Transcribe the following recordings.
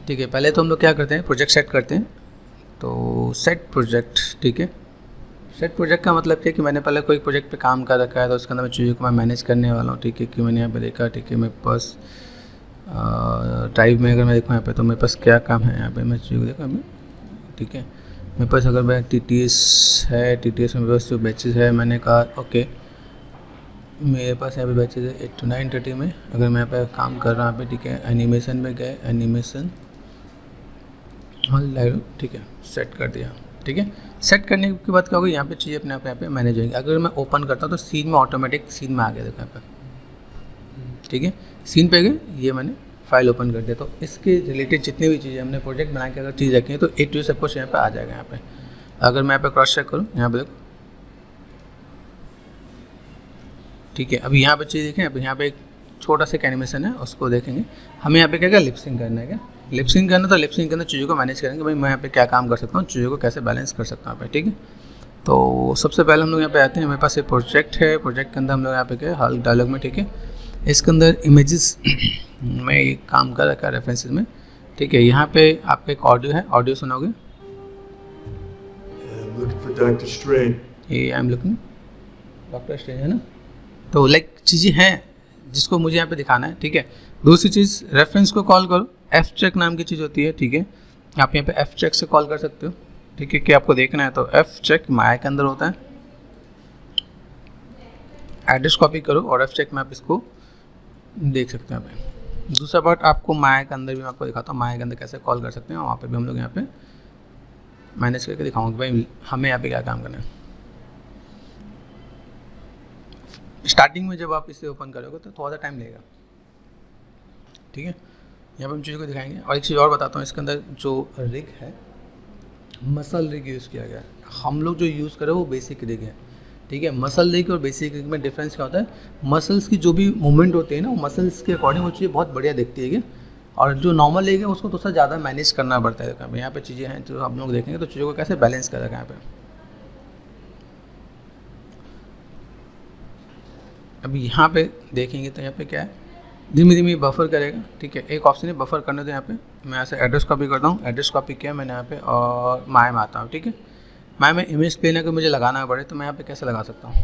ठीक है, पहले तो हम लोग क्या करते हैं, प्रोजेक्ट सेट करते हैं। तो सेट प्रोजेक्ट, ठीक है। सेट प्रोजेक्ट का मतलब है कि मैंने पहले कोई प्रोजेक्ट पे काम कर रखा है, तो उसके अंदर मैं चीज़ों को मैं मैनेज करने वाला हूँ, ठीक है। कि मैंने यहाँ पे देखा, ठीक है, मेरे पास ड्राइव में अगर मैं देखूँ यहाँ पे, तो मेरे पास क्या काम है यहाँ पे, मैं चीज़ों को देखा मैं, ठीक है। मेरे पास अगर मैं TTS है, TTS में मेरे पास जो बैचेज है, मैंने कहा ओके, मेरे पास यहाँ पे बैचेज है 8 to 9:30 में। अगर मैं यहाँ पे काम कर रहा हूँ यहाँ पे, ठीक है, एनिमेशन में गए, एनिमेशन लाइव, ठीक है, सेट कर दिया, ठीक है। सेट करने के बाद क्या होगा, यहाँ पे चीज़ें अपने आप यहाँ पे मैनेज होंगी। अगर मैं ओपन करता हूँ तो सीन में ऑटोमेटिक सीन में आ गया, देखो यहाँ पे, ठीक है, सीन पे गए, ये मैंने फाइल ओपन कर दिया। तो इसके रिलेटेड जितनी भी चीज़ें हमने प्रोजेक्ट बना के अगर चीज़ रखी है, तो A to Z सब कुछ यहाँ पे आ जाएगा। यहाँ पे अगर मैं यहाँ पे क्रॉस चेक करूँ, यहाँ पे देखो, ठीक है। अभी यहाँ पे चीज़ देखें, अभी यहाँ पे एक छोटा सा एनिमेशन है, उसको देखेंगे। हमें यहाँ पे क्या क्या लिपसिंग करना है, क्या लिपसिंग करना, तो लिपसिंग के अंदर चीज़ों को मैनेज करेंगे। भाई मैं यहाँ पे क्या काम कर सकता हूँ, चीज़ों को कैसे बैलेंस कर सकता हूँ यहाँ पे, ठीक है। तो सबसे पहले हम लोग यहाँ पे आते हैं, मेरे पास एक प्रोजेक्ट है, प्रोजेक्ट के अंदर हम लोग यहाँ पे क्या हाल डायलॉग में, ठीक है, इसके अंदर इमेजेस में एक काम कर रखा है रेफरेंसेस में, ठीक है। यहाँ पे आपका एक ऑडियो है, ऑडियो सुनोगे, आई एम लुकिंग डॉक्टर स्ट्रेंज, है ना। तो लाइक चीज़ें हैं जिसको मुझे यहाँ पे दिखाना है, ठीक है। दूसरी चीज़, रेफरेंस को कॉल करो, एफ चेक नाम की चीज़ होती है, ठीक है। आप यहाँ पे एफ चेक से कॉल कर सकते हो, ठीक है, कि आपको देखना है। तो एफ चेक माया के अंदर होता है, एड्रेस कॉपी करो और एफ चेक में आप इसको देख सकते हैं यहाँ पे। दूसरा पार्ट आपको माया के अंदर भी मैं आपको दिखाता हूँ, माया के अंदर कैसे कॉल कर सकते हैं, वहाँ पे भी हम लोग यहाँ पे मैनेज करके दिखाऊंगा कि भाई हमें यहाँ पे क्या काम करना है। स्टार्टिंग में जब आप इसे ओपन करोगे तो थोड़ा सा टाइम लगेगा, ठीक है। यहाँ पे हम चीज़ों को दिखाएंगे। और एक चीज़ और बताता हूँ, इसके अंदर जो रिग है, मसल रिग यूज़ किया गया है। हम लोग जो यूज़ करें वो बेसिक रिग है, ठीक है। मसल रिग और बेसिक रिग में डिफरेंस क्या होता है, मसल्स की जो भी मूवमेंट होती है ना, वो मसल्स के अकॉर्डिंग वो चीज़ें बहुत बढ़िया दिखती है, और जो नॉर्मल रिग है उसको थोड़ा सा ज़्यादा मैनेज करना पड़ता है। यहाँ पे चीज़ें हैं जो हम लोग देखेंगे, तो चीज़ों को कैसे बैलेंस करेगा यहाँ पे। अभी यहाँ पे देखेंगे तो यहाँ पे क्या है, धीमे धीमे बफर करेगा, ठीक है। एक ऑप्शन है बफर करने, तो यहाँ पे मैं ऐसे एड्रेस कॉपी करता हूँ, एड्रेस कॉपी किया मैंने यहाँ पे, और माया में आता हूँ, ठीक है। माया में इमेज प्लेन अगर मुझे लगाना पड़े तो मैं यहाँ पे कैसे लगा सकता हूँ।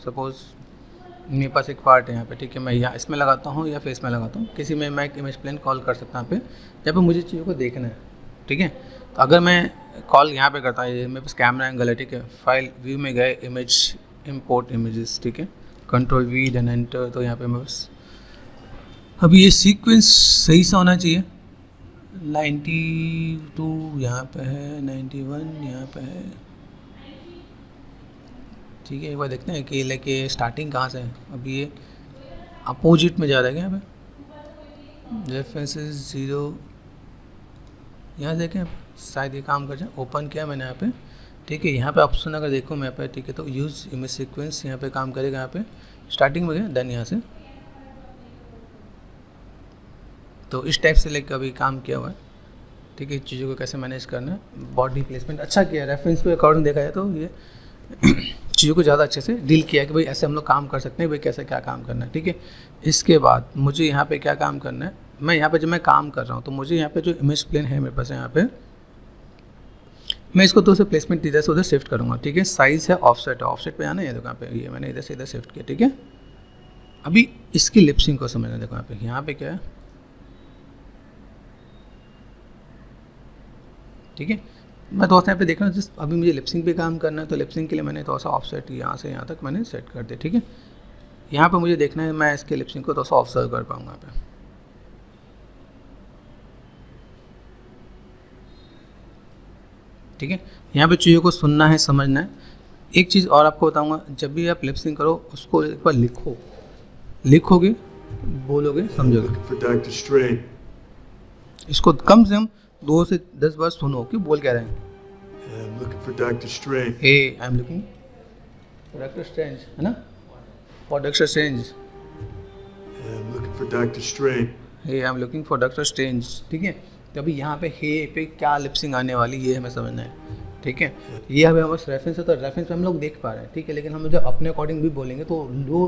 सपोज़ मेरे पास एक पार्ट है यहाँ पे, ठीक है, मैं यहाँ इसमें लगाता हूँ या फेस में लगाता हूँ, किसी में मैं एक इमेज प्लेन कॉल कर सकता हूँ यहाँ पे, जहाँ पे मुझे चीज़ों को देखना है, ठीक है। तो अगर मैं कॉल यहाँ पे करता हूँ, मेरे पास कैमरा एंगल है, ठीक है, फाइल व्यू में गए, इमेज इम्पोर्ट इमेजेस, ठीक है, कंट्रोल V देन एंटर। तो यहाँ पे मैं बस अभी ये सीक्वेंस सही से होना चाहिए, 92 यहाँ पे है, 91 यहाँ पे है, ठीक है। एक बार देखते हैं कि लेके स्टार्टिंग कहाँ से है। अभी ये अपोजिट में जा रहा है यहाँ पे, रेफरेंसेस 0, यहाँ देखें शायद ये काम कर जाए। ओपन किया मैंने यहाँ पे, ठीक है। यहाँ पे ऑप्शन अगर देखो मैं यहाँ पे, ठीक है, तो यूज़ इमेज सीक्वेंस यहाँ पे काम करेगा। यहाँ पे स्टार्टिंग में गया, देन यहाँ से, तो इस टाइप से लेकर अभी काम किया हुआ है, ठीक है। चीज़ों को कैसे मैनेज करना है, बॉडी प्लेसमेंट अच्छा किया, रेफरेंस के अकॉर्डिंग देखा जाए तो ये चीज़ों को ज़्यादा अच्छे से डील किया है कि भाई ऐसे हम लोग काम कर सकते हैं, भाई कैसे क्या काम करना है, ठीक है। इसके बाद मुझे यहाँ पे क्या काम करना है, मैं यहाँ पे जब मैं काम कर रहा हूँ तो मुझे यहाँ पे जो इमेज प्लेन है मेरे पास यहाँ पे, मैं इसको तो से प्लेसमेंट इधर से उधर शिफ्ट करूँगा, ठीक है। साइज़ है ऑफसेट है, ऑफसेट पे आना है, देखो यहाँ पे ये मैंने इधर से इधर शिफ्ट किया, ठीक है। अभी इसकी लिपसिंग को समझना, देखो यहाँ पे क्या है, ठीक है। मैं थोड़ा सा यहाँ पे देख रहा हूँ, अभी मुझे लिपसिंग पे काम करना है, तो लिपसिंग के लिए मैंने थोड़ा सा ऑफसेट यहाँ से यहाँ तक मैंने सेट कर दिया, ठीक है। यहाँ पे मुझे देखना है मैं इसके लिपसिंग को थोड़ा सा ऑब्जर्व कर पाऊँगा यहाँ पे, ठीक है। यहाँ पे चीज़ों को सुनना है, समझना है। एक चीज़ और आपको बताऊँगा, जब भी आप लिपसिंग करो उसको एक बार लिखो, लिखोगे, बोलोगे, समझोगे। इसको कम से कम 2 से 10 बार सुनो कि बोल क्या रहे हैं। I'm looking for Dr. Strange. Hey, I'm looking for Dr. Strange, है ना? For Dr. Strange. I'm looking for Dr. Strange. Hey, I'm looking for Dr. Strange. ठीक है? तो अभी यहाँ पे हे पे क्या लिपसिंग आने वाली ये हमें समझना है, ठीक है। ये हमें बस रेफरेंस है, तो रेफरेंस पे हम लोग देख पा रहे हैं, ठीक है। लेकिन हम जब अपने अकॉर्डिंग भी बोलेंगे तो वो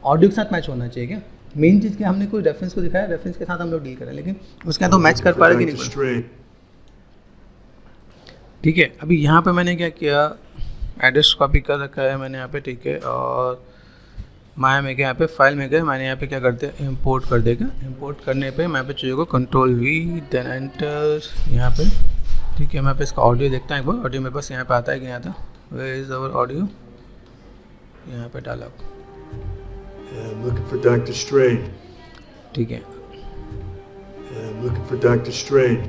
ऑडियो के साथ मैच होना चाहिए, क्या मेन चीज़ कि हमने कोई रेफरेंस को दिखाया, रेफरेंस के साथ हम लोग डील करें, लेकिन उसके साथ तो मैच कर पा रहे कि नहीं। ठीक है, अभी यहाँ पे मैंने क्या किया, एड्रेस कॉपी कर रखा है मैंने यहाँ पे, ठीक है, और माया में गया, यहाँ पे फाइल में गए, मैंने यहाँ पे क्या कर दिया, इंपोर्ट कर देगा। इंपोर्ट करने पे मैं यहाँ पे चीज़ों को कंट्रोल वी देन एंटर यहाँ पे, ठीक है। मैं यहाँ पे इसका ऑडियो देखता हूँ एक बार, ऑडियो मेरे पास यहाँ पे आता है कि नहीं आता, वेयर इज़ आवर ऑडियो, यहाँ पे डाला, I'm looking for Dr. Strain. ठीक है, I'm looking for Dr. Strain.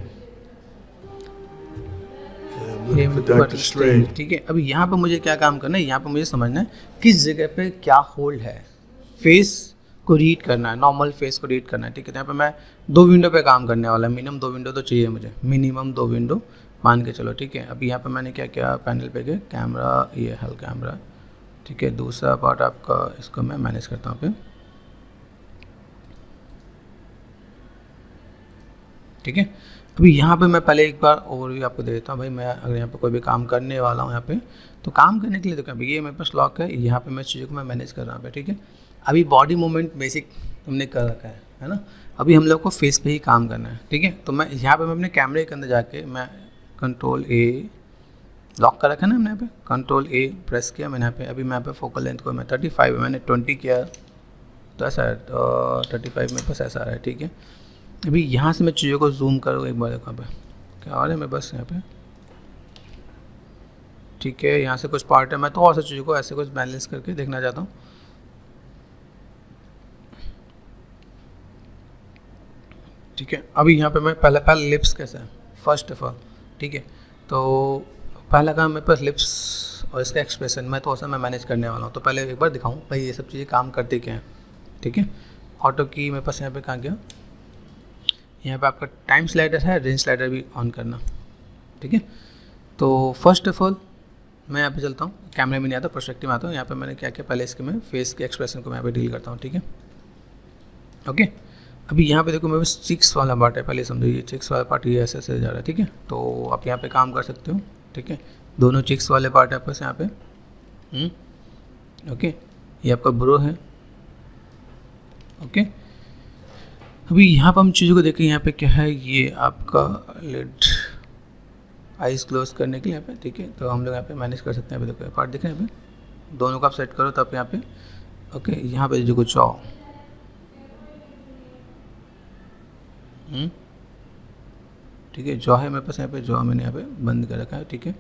I'm looking for Dr. Strain. ठीक है। अभी यहाँ पे मुझे क्या काम करना है, यहाँ पे मुझे समझना है किस जगह पे क्या होल्ड है, फेस को रीड करना है, नॉर्मल फेस को रीड करना है, ठीक है। तो यहाँ पे मैं 2 विंडो पे काम करने वाला है, मिनिमम 2 विंडो तो चाहिए मुझे, मिनिमम 2 विंडो मान के चलो, ठीक है। अभी यहाँ पे मैंने क्या किया, पैनल पे गए, कैमरा, ये हेल कैमरा, ठीक है। दूसरा पार्ट आपका, इसको मैं मैनेज करता हूँ पे, ठीक है। अभी यहाँ पे मैं पहले एक बार ओवरव्यू आपको दे देता हूँ भाई। मैं अगर यहाँ पे कोई भी काम करने वाला हूँ यहाँ पे, तो काम करने के लिए तो क्या, ये मेरे पास लॉक है, यहाँ पे मैं चीज़ों को मैं मैनेज कर रहा हूँ, ठीक है। अभी बॉडी मूवमेंट बेसिक हमने कर रखा है ना। अभी हम लोग को फेस पे ही काम करना है, ठीक है। तो मैं यहाँ पे मैं अपने कैमरे के अंदर जाके मैं कंट्रोल ए, लॉक कर रखा है ना हमने, यहाँ पे कंट्रोल ए प्रेस किया मैंने यहाँ पे। अभी मैं यहाँ पे फोकल लेंथ को मैं 35 मैंने 20 किया, तो ऐसा है, तो 35 मेरे पास ऐसा आ रहा है, ठीक है। अभी यहाँ से मैं चीज़ों को जूम करूँ एक बार, देखो पे क्या आ रहा है मेरे पास यहाँ पे, ठीक है। यहाँ से कुछ पार्ट है, मैं तो और सा चीज़ों को ऐसे कुछ बैलेंस करके देखना चाहता हूँ, ठीक है। अभी यहाँ पे मैं पहला लिप्स कैसा है फर्स्ट ऑफ ऑल, ठीक है। तो पहला काम मेरे पास लिप्स और इसका एक्सप्रेशन, मैं तो ऐसा मैं मैनेज करने वाला हूँ। तो पहले एक बार दिखाऊँ भाई ये सब चीज़ें काम करते क्या हैं, ठीक है। ऑटो की मेरे पास यहाँ पे कहाँ गया, यहाँ पे आपका टाइम स्लाइडर है, रेंज स्लाइडर भी ऑन करना, ठीक है। तो फर्स्ट ऑफ ऑल मैं यहाँ पे चलता हूँ, कैमरे में नहीं आता, पर्सपेक्टिव में आता हूँ। यहाँ पे मैंने क्या किया, पहले इसके मैं फेस के एक्सप्रेशन को मैं यहाँ पे डील करता हूँ, ठीक है, ओके। अभी यहाँ पे देखो मेरे पास चिक्स वाला पार्ट है, पहले समझो ये चिक्स वाला पार्ट ये ऐसे ऐसे जा रहा है, ठीक है। तो आप यहाँ पे काम कर सकते हो, ठीक है। दोनों चिक्स वाले पार्ट है आपके पास यहाँ पे, ओके। ये आपका ब्रो है, ओके। अभी यहाँ पर हम चीज़ों को देखें, यहाँ पे क्या है, ये आपका लिड, आइज़ क्लोज करने के लिए यहाँ पे, ठीक है। तो हम लोग यहाँ पे मैनेज कर सकते हैं। यहाँ पे देखो पार्ट दिख रहे हैं, यहाँ पे दोनों का आप सेट करो तो आप यहाँ पे, ओके। यहाँ पे जो कुछ जॉ, ठीक है, जॉ है मेरे पास यहाँ पे, जॉ मैंने यहाँ पे बंद कर रखा है, ठीक है।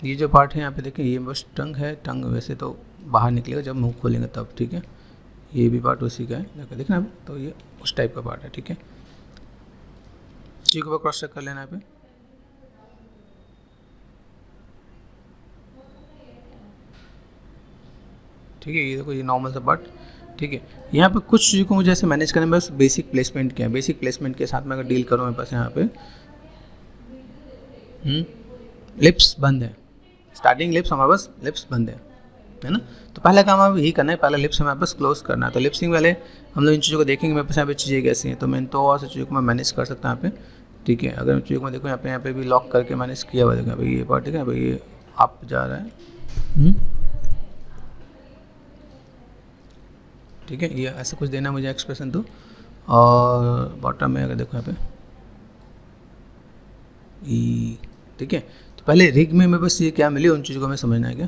ये जो पार्ट है यहाँ पे देखें, ये बस टंग है, टंग वैसे तो बाहर निकलेगा जब मुंह खोलेंगे तब, ठीक है। ये भी पार्ट उसी का है, देखो देखना है, तो ये उस टाइप का पार्ट है, ठीक है। चीज़ को क्रॉस चेक कर लेना है पे, ठीक है। ये देखो ये नॉर्मल सा पार्ट, ठीक है। यहाँ पे कुछ चीज़ों को मुझे ऐसे मैनेज करने में बस बेसिक प्लेसमेंट क्या है, बेसिक प्लेसमेंट के साथ मैं अगर डील करूँ, मेरे पास यहाँ पे लिप्स बंद है, स्टार्टिंग लिप्स हमारे पास लिप्स बंद है ना। तो पहला काम हमें यही करना है, पहला लिप्स हमारे पास क्लोज करना है। तो लिप्सिंग वाले हम लोग इन चीज़ों को देखेंगे, मेरे पास यहाँ पे चीज़ें कैसी हैं, तो मैं तो और से चीज़ों को मैं मैनेज कर सकता हूँ यहाँ पे, ठीक है। अगर मैं चीज़ों को देखूँ यहाँ पे भी लॉक करके मैनेज किया हुआ, देखो भाई ये पार्ट, ठीक है भाई, ये अप जा रहा है, ठीक है। ये ऐसा कुछ देना मुझे एक्सप्रेशन दो, और बॉटम में अगर देखो यहाँ पे ई, ठीक है। तो पहले रिग में मेरे पास ये क्या मिली, उन चीज़ों को हमें समझना है क्या,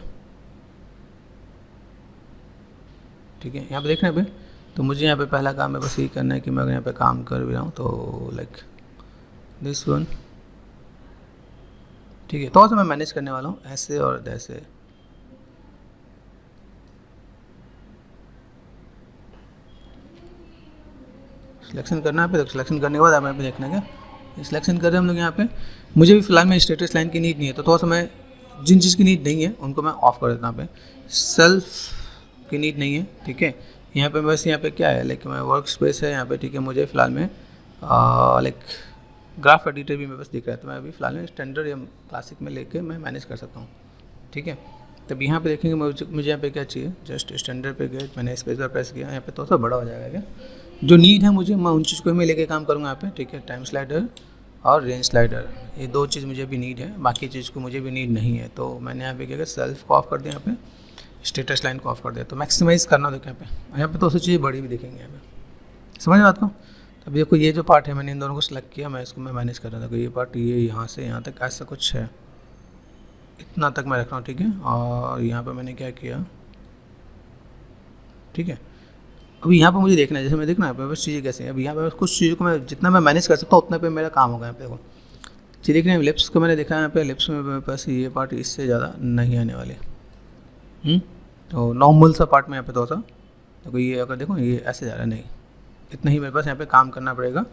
ठीक है। यहाँ पे देखना है भाई, तो मुझे यहाँ पे पहला काम है बस यही करना है कि मैं अगर यहाँ पे काम कर भी रहा हूँ तो लाइक दिस वन, ठीक है। तो मैं मैनेज करने वाला हूँ ऐसे और ऐसे, सिलेक्शन करना है पे, तो सिलेक्शन करने के बाद आप यहाँ पे देखना क्या, सिलेक्शन कर रहे हैं हम लोग यहाँ पे। मुझे भी फिलहाल में स्टेटस लाइन की नीड नहीं है, तो थोड़ा सा मैं जिन चीज़ की नीड नहीं है उनको मैं ऑफ कर देता हूँ यहाँ पे। सेल्फ की नीड नहीं है, ठीक है। यहाँ पे बस यहाँ पे क्या है, लाइक मैं वर्क स्पेस है यहाँ पे, ठीक है। मुझे फिलहाल में लाइक ग्राफ एडिटर भी मेरे पास दिख रहा है, तो मैं अभी फिलहाल में स्टैंडर्ड या क्लासिक में लेके मैं मैनेज कर सकता हूँ, ठीक है। तब यहाँ पे देखेंगे मुझे यहाँ पे क्या चाहिए, जस्ट स्टैंडर्ड पे गए, मैंने स्पेस पर प्रेस किया, यहाँ पे तो बड़ा हो जाएगा क्या, जो नीड है मुझे मैं उन चीज़ को मैं लेके काम करूँगा यहाँ पे, ठीक है। टाइम स्लाइडर और रेंज स्लाइडर, ये 2 चीज़ मुझे भी नीड है, बाकी चीज़ को मुझे भी नीड नहीं है। तो मैंने यहाँ पे क्या किया, सेल्फ को ऑफ कर दिया, यहाँ पे स्टेटस लाइन को ऑफ कर दिया, तो मैक्सिमाइज़ करना, देखो यहाँ पे तो उसी चीज़ बड़ी भी दिखेंगे यहाँ पे, समझ बात को। तो अभी देखो ये जो पार्ट है मैंने इन दोनों को सिलेक्ट किया, मैं इसको मैं मैनेज कर रहा था। तो ये पार्ट ये यहाँ से यहाँ तक ऐसा कुछ है, इतना तक मैं रख रहा हूँ, ठीक है। और यहाँ पे मैंने क्या किया, ठीक है। अभी यहाँ पे मुझे देखना है, जैसे मैं देखना है बस चीज़ें कैसे हैं। अभी यहाँ पे कुछ चीज़ों को मैं जितना मैं मैनेज कर सकता हूँ उतना पे मेरा काम होगा। यहाँ पे देखो चीज़ देखने में लिप्स को मैंने देखा है, यहाँ पे लिप्स में मेरे पास ये पार्ट इससे ज़्यादा नहीं आने वाले। तो नॉर्मल सा पार्ट में यहाँ पे थोड़ा सा देखो, ये अगर देखो ये ऐसे जा रहा है, नहीं इतना ही मेरे पास यहाँ पे काम करना पड़ेगा,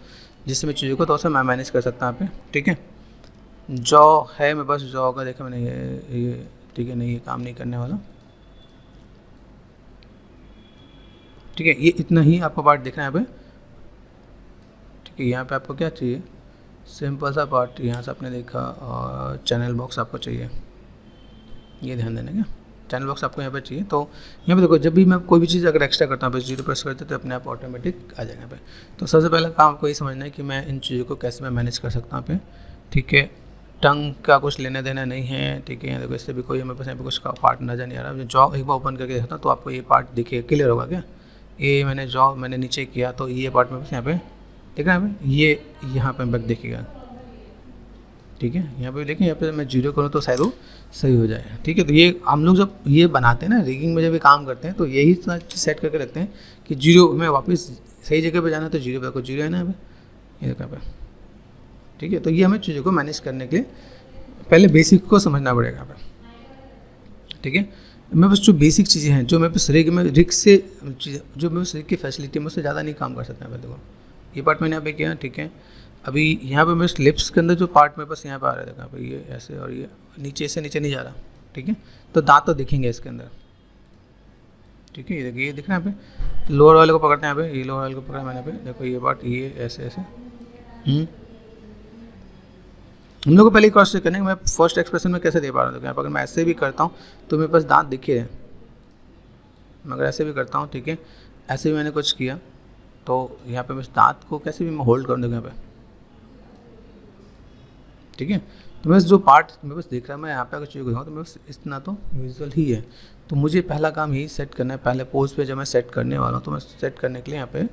जिससे मैं चीज़ों को थोड़ा सा मैं मैनेज कर सकता हूँ यहाँ पे, ठीक है। जॉ है मेरे पास, जॉ का देखा मैंने ये ठीक है, नहीं ये काम नहीं करने वाला, ठीक है। ये इतना ही आपको पार्ट देखना है यहाँ पे, ठीक है। यहाँ पे आपको क्या चाहिए, सिंपल सा पार्ट यहाँ से आपने देखा, और चैनल बॉक्स आपको चाहिए, ये ध्यान देना क्या, चैनल बॉक्स आपको यहाँ पे चाहिए। तो यहाँ पे देखो जब भी मैं कोई भी चीज़ अगर एक्स्ट्रा करता हूँ बस 0 प्रेस करते तो अपने आप ऑटोमेटिक आ जाएगा यहाँ पे। तो सबसे पहला काम आपको ये समझना है कि मैं इन चीज़ों को कैसे मैं मैनेज कर सकता हूँ यहाँ पे, ठीक है। टंग का कुछ लेना देना नहीं है, ठीक है। यहाँ देखो इससे भी कोई मेरे पास यहाँ पे कुछ का पार्ट नजर नहीं आ रहा। जॉ एक बार ओपन करके देखता हूँ तो आपको ये पार्ट देखिए क्लियर होगा क्या। ये मैंने जॉ मैंने नीचे किया तो ये पार्ट मेरे पास यहाँ पे ठीक है, यहाँ पे ये यहाँ पे बैक देखिएगा, ठीक है। यहाँ पे देखिए, यहाँ पे मैं 0 करूँ तो शायद वो सही हो जाए, ठीक है। तो ये हम लोग जब ये बनाते हैं ना, रिगिंग में जब भी काम करते हैं तो यही सेट करके रखते हैं कि 0 में वापस सही जगह पे जाना है तो 0 पे को 0 है ना, यहाँ पे ये देखो पे, ठीक है। तो ये हमें चीज़ों को मैनेज करने के लिए पहले बेसिक को समझना पड़ेगा यहाँ पे, ठीक है। मेरे पास जो बेसिक चीज़ें हैं, जो मेरे पास रिग में रिग से जो मेरे पास रिग की फैसिलिटी में उससे ज़्यादा नहीं काम कर सकता है। देखो ये पार्ट मैंने यहाँ पे किया, ठीक है। अभी यहाँ पे मेरे लिप्स के अंदर जो पार्ट मेरे पास यहाँ पे आ रहा है, देखो यहाँ पे ये ऐसे और ये नीचे से नीचे नहीं जा रहा, ठीक है। तो दांत तो दिखेंगे इसके अंदर, ठीक है। ये देखिए, ये दिख रहा है यहाँ पे, लोअर वाले को पकड़ते हैं यहाँ पे, ये लोअर वाले को पकड़ा मैंने यहाँ पे, देखो ये पार्ट ये ऐसे ऐसे। हम लोग को पहले क्रॉस चेक करने मैं फर्स्ट एक्सप्रेशन में कैसे दे पा रहा हूँ। देखो यहाँ पर अगर मैं ऐसे भी करता हूँ तो मेरे पास दांत दिखे हैं, मगर ऐसे भी करता हूँ, ठीक है। ऐसे भी मैंने कुछ किया तो यहाँ पे मैं दांत को कैसे भी मैं होल्ड कर दूँगा यहाँ पे, ठीक है। तो मैं जो पार्ट मेरे पास देख रहा है, मैं यहाँ पे अगर चीज़ करूँगा तो मेरे पास इतना तो विजुअल ही है। तो मुझे पहला काम यही सेट करना है, पहले पोज पे जब मैं सेट करने वाला हूँ तो मैं सेट करने के लिए यहाँ पे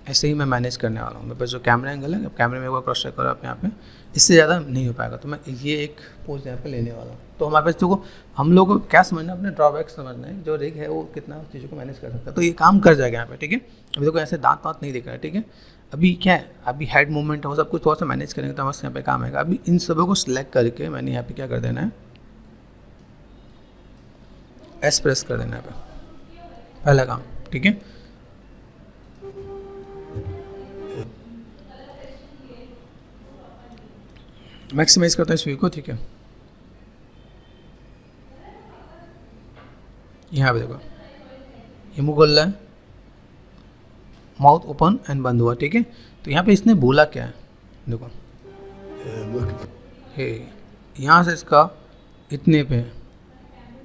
ऐसे ही मैं मैनेज करने वाला हूँ। मेरे पास जो कैमरा एंगल है, कैमरे में एक बार क्रॉस चेक करो आप यहाँ पे, इससे ज़्यादा नहीं हो पाएगा। तो मैं ये एक पोज यहाँ पे लेने वाला हूँ। तो हमारे पास देखो हम लोग को क्या समझना, अपने ड्रॉबैक समझना है, जो रिग है वो कितना चीज़ों को मैनेज कर सकता है। तो ये काम कर जाएगा यहाँ पे, ठीक है। अभी देखो ऐसे दांत वाँत नहीं दिख रहा है, ठीक है। अभी क्या है, अभी हेड मूवमेंट हो, सब कुछ थोड़ा सा मैनेज करेंगे तो हमारे यहाँ पे काम आएगा। अभी इन सबों को सिलेक्ट करके मैंने यहाँ पे क्या कर देना है, एस प्रेस कर देना है यहाँ पे, पहला काम, ठीक है। मैक्सिमाइज करता है इस व्यू को, ठीक है। यहाँ पे देखो ये मुँह खोल रहा है, माउथ ओपन एंड बंद हुआ, ठीक है। तो यहाँ पे इसने बोला क्या है, देखो हे यहाँ से इसका इतने पे है,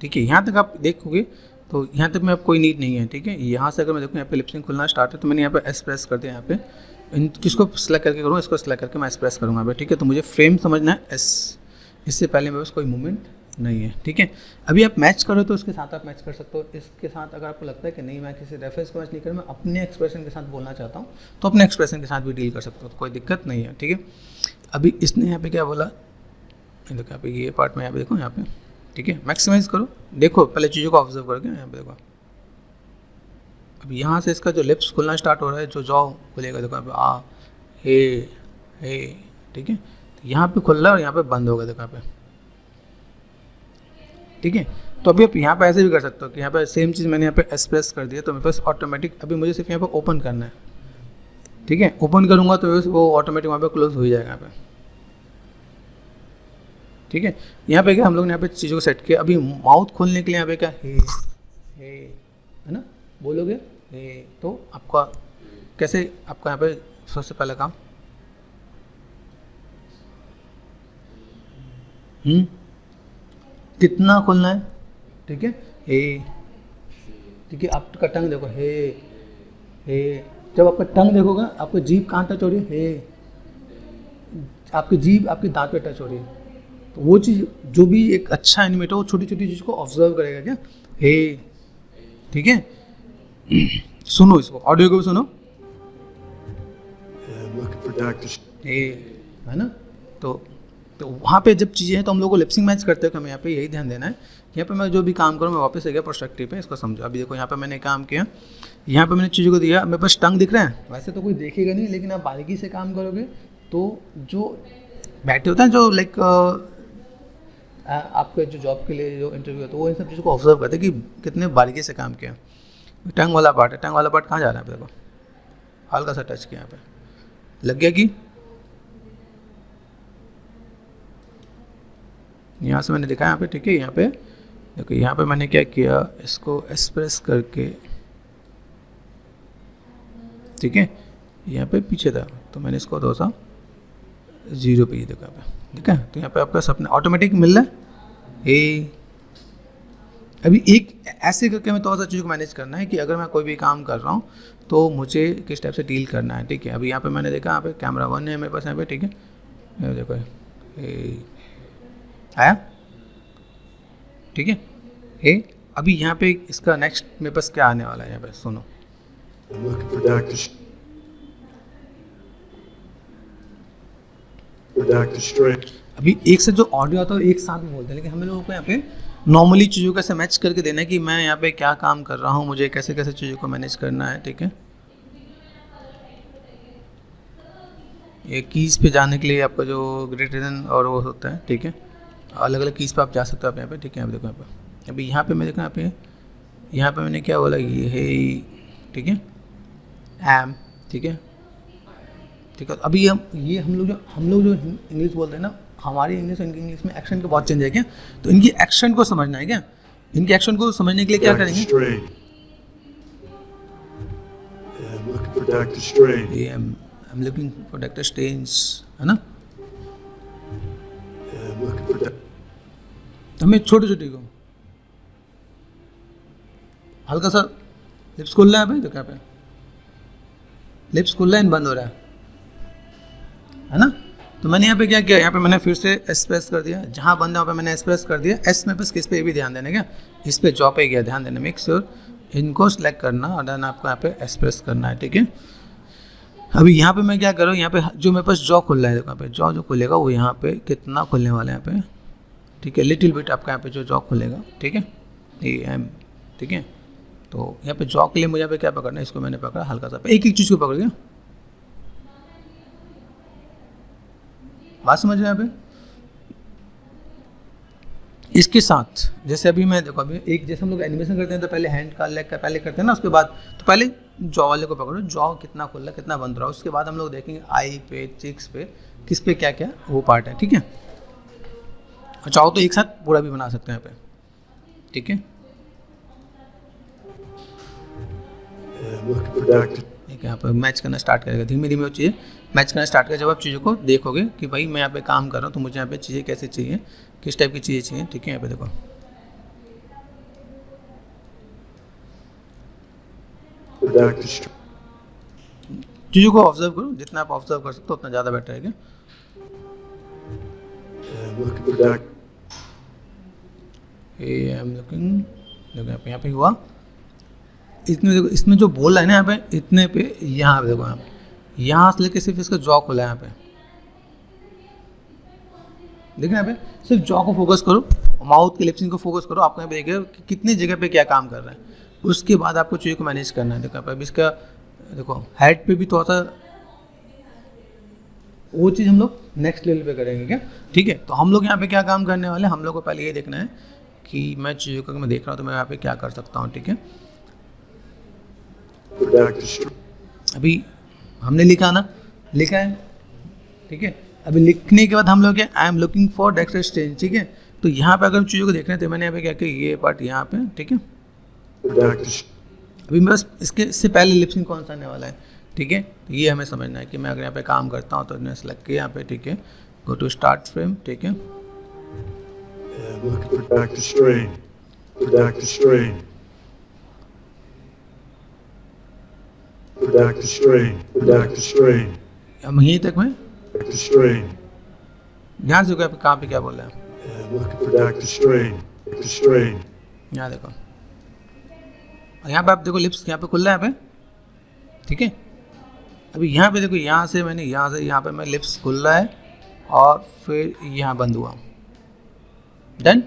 ठीक है। यहाँ तक आप देखोगे तो यहाँ तक में अब कोई नीड नहीं है, ठीक है। यहाँ से अगर मैं देखूँ यहाँ पे लिपसिंग खुलना स्टार्ट है तो मैंने यहाँ पे एस प्रेस कर दिया, यहाँ पे इन किसको सेलेक्ट करके करूँ, इसको सेलेक्ट करके मैं एस प्रेस करूँगा यहाँ पे, ठीक है। तो मुझे फ्रेम समझना है एस, इससे पहले मेरे पास कोई मूवमेंट नहीं है, ठीक है। अभी आप मैच करो तो उसके साथ आप मैच कर सकते हो। इसके साथ अगर आपको लगता है कि नहीं मैं किसी रेफरेंस को मैच नहीं कर, मैं अपने एक्सप्रेशन के साथ बोलना चाहता हूँ तो अपने एक्सप्रेशन के साथ भी डील कर सकते हो, तो कोई दिक्कत नहीं है, ठीक है। अभी इसने यहाँ पे क्या बोला, देखो यहाँ पे ये पार्ट में यहाँ पे देखो यहाँ पे, ठीक है। मैक्सिमाइज करो, देखो पहले चीज़ों को ऑब्जर्व करके यहाँ पे देखो। अब यहाँ से इसका जो लिप्स खुलना स्टार्ट हो रहा है, जो जॉ खुलेगा देखो यहाँ पे आ हे, ठीक है। तो यहाँ पे खुल रहा है और यहाँ पे बंद होगा, देखो यहाँ पे, ठीक है। तो अभी आप यहाँ पे ऐसे भी कर सकते हो कि यहाँ पे सेम चीज़ मैंने यहाँ पे एस प्रेस कर दिया तो मेरे पास ऑटोमेटिक, अभी मुझे सिर्फ यहाँ पे ओपन करना है, ठीक है। ओपन करूँगा तो वो ऑटोमेटिक वहाँ पे क्लोज हो जाएगा यहाँ पे, ठीक है। यहाँ पे क्या हम लोग ने यहाँ पे चीज़ों को सेट किया। अभी माउथ खोलने के लिए यहाँ पे क्या हे है ना, बोलोगे हे, तो आपका कैसे, आपका यहाँ पे सबसे पहला काम कितना खोलना है, ठीक है, हे, ठीक है। आपका टंग देखो हे, जब आपका टंग देखोगे आपको जीभ कहाँ टच हो रही है, हे, आपकी जीभ आपकी दांत पे टच हो रही है। तो वो चीज़ जो भी एक अच्छा एनिमेटर वो छोटी छोटी चीज़ को ऑब्जर्व करेगा क्या, हे, ठीक है। सुनो इसको, ऑडियो को भी सुनो, for Dr. ये है ना। तो वहाँ पे जब चीज़ें हैं तो हम लोग को लिपसिंग मैच करते हैं, हमें यहाँ पे यही ध्यान देना है। यहाँ पे मैं जो भी काम करूँ मैं वापस आ गया पर्सपेक्टिव पे, इसको समझो। अभी देखो यहाँ पे मैंने काम किया, यहाँ पे मैंने चीज़ों को दिया, मेरे पास टंग दिख रहा है, वैसे तो कोई देखेगा नहीं, लेकिन आप बारीकी से काम करोगे तो जो बैठे होते हैं जो लाइक आपके जो जॉब के लिए जो इंटरव्यू होता है वो इन सब चीज़ों को ऑब्जर्व करते हैं कि कितने बारीकी से काम किया। टंग वाला पार्ट है, टंग वाला पार्ट कहाँ जा रहा है, देखो हल्का सा टच किया, यहाँ पे लग गया कि यहाँ से मैंने दिखाया यहाँ पे, ठीक है। यहाँ पे देखो, यहाँ पे मैंने क्या किया, इसको एक्सप्रेस करके, ठीक है, यहाँ पे पीछे था तो मैंने इसको थोड़ा सा 0 पे ही देखा यहाँ पे, ठीक है। तो यहाँ पे आपका सपना ऑटोमेटिक मिल रहा है। ये अभी एक ऐसे करके मैं थोड़ा सा चीज़ को मैनेज करना है कि अगर मैं कोई भी काम कर रहा हूँ तो मुझे किस टाइप से डील करना है, ठीक है। अभी यहाँ पे मैंने देखा, यहाँ पे कैमरा 1 है मेरे पास यहाँ पे, ठीक है। देखो आया, ठीक है। ये अभी यहाँ पे इसका नेक्स्ट मेरे पास क्या आने वाला है, यहाँ पे सुनो। I'm looking for Dr. Strange. अभी एक से जो ऑडियो आता है एक साथ में बोलते हैं, लेकिन हम लोगों को यहाँ पे नॉर्मली चीज़ों का ऐसे मैच करके देना है कि मैं यहाँ पे क्या काम कर रहा हूँ, मुझे कैसे कैसे चीज़ों को मैनेज करना है, ठीक है। ये कीज़ पे जाने के लिए आपका जो ग्रेटर देन और वो होता है, ठीक है, अलग अलग कीज़ पे आप जा सकते हो आप यहाँ पे, ठीक है। अभी देखो यहाँ पे, अभी यहाँ पे मैं देखो यहाँ पे मैंने क्या बोला, ये है, ठीक है, एम, ठीक है, ठीक है। अभी हम लोग जो इंग्लिश बोलते हैं ना, हमारी इंग्लिश और इनकी इंग्लिश में एक्शन का बहुत चेंज है क्या, तो इनकी एक्शन को समझना है क्या, इनके एक्शन को समझने के लिए क्या करेंगे, I'm looking for Dr. Strange, है ना। हमें छोटे छोटे को हल्का सा लिप्स खुल रहा है भाई, तो क्या पे लिप्स खुल रहा है, बंद हो रहा है ना। तो मैंने यहाँ पे क्या किया, यहाँ पे मैंने फिर से एक्सप्रेस कर दिया, जहाँ बंद है वहाँ पे मैंने एक्सप्रेस कर दिया। एस में बस किस पे भी ध्यान देना, क्या इस पे जॉब पे गया ध्यान देना, मेक श्योर इनको सेलेक्ट करना और देन आपको यहाँ पे एक्सप्रेस करना है, ठीक है। अभी यहाँ पे मैं क्या कर रहा हूँ, यहाँ पे जो मेरे पास जॉ खुल रहा है, देखो यहाँ पे जॉ जो खुलेगा वो यहाँ पे कितना खुलने वाला है यहाँ पे, ठीक है, लिटिल बिट आपका यहाँ पे जो जॉ खुलेगा, ठीक है, ये एम, ठीक है। तो यहाँ पे जॉ के लिए मुझे यहाँ पे क्या पकड़ना है, इसको मैंने पकड़ा हल्का सा, एक एक चीज़ को पकड़ गया, बात समझ रहे हैं यहाँ पे। इसके साथ जैसे अभी मैं देखो, अभी एक जैसे हम लोग एनिमेशन करते हैं तो पहले हैंड का लेग का पहले करते हैं ना, उसके बाद तो पहले जॉ वाले को पकड़ो, जॉ कितना खुल रहा है कितना बंद रहा है, उसके बाद हम लोग देखेंगे आई पे, चिक्स पे, किस पे क्या क्या वो पार्ट है, ठीक है। और चाहो तो एक साथ पूरा भी बना सकते हैं यहाँ पे, ठीक है। ठीक है, यहाँ पर मैच करना स्टार्ट करेगा, धीमे धीमे वो चीज़ें मैच करना स्टार्ट करेगा। जब आप चीज़ों को देखोगे कि भाई मैं यहाँ पे काम कर रहा हूँ तो मुझे यहाँ पे चीज़ें कैसे चाहिए, किस टाइप की चीज़ें चाहिए, ठीक है। यहाँ पे देखो चीज़ों को ऑब्जर्व करो, जितना आप ऑब्जर्व कर सकते हो उतना ज़्यादा बेटर है। देखो यहाँ पे हुआ, इतने देखो इसमें जो बोल रहा है ना यहाँ पे इतने पे, यहाँ पे देखो यहाँ से लेके सिर्फ इसका जॉ खुला है यहाँ पे, देखना यहाँ पे सिर्फ जॉ को फोकस करो, माउथ के लिप्सिंग को फोकस करो, आपको यहाँ पे देखिए कि कितनी जगह पे क्या काम कर रहा है, उसके बाद आपको चीज़ों को मैनेज करना है। देखो यहाँ पे इसका देखो हेड पे भी थोड़ा सा वो चीज़ हम लोग नेक्स्ट लेवल पे करेंगे क्या, ठीक है। तो हम लोग यहाँ पे क्या काम करने वाले हैं, हम लोग को पहले ये देखना है कि मैं चीज़ों को मैं देख रहा हूँ तो मैं यहाँ पे क्या कर सकता हूँ, ठीक है। अभी हमने लिखा ना, लिखा है, ठीक है। अभी लिखने के बाद हम लोग क्या, आई am looking for doctor strange, ठीक है। तो यहाँ पे अगर चीज़ों को देखना है तो मैंने यहाँ पे क्या किया, ये पार्ट यहाँ पे, ठीक है। अभी बस इससे पहले लिपसिंग कौन सा आने वाला है, ठीक है। तो ये हमें समझना है कि मैं अगर यहाँ पे काम करता हूँ तो मैंने सेलेक्ट किया यहाँ पे, ठीक है, गो टू स्टार्ट फ्रेम, ठीक है। अब यहीं तक मैं ध्यान से कहाँ पे क्या बोल रहा है, यहाँ देखो, यहाँ पे आप देखो लिप्स यहाँ पे खुल रहा है यहाँ पे, ठीक है। अभी यहाँ पे देखो, यहाँ से मैंने यहाँ से यहाँ पे मैं लिप्स खुल रहा है और फिर यहाँ बंद हुआ, डन।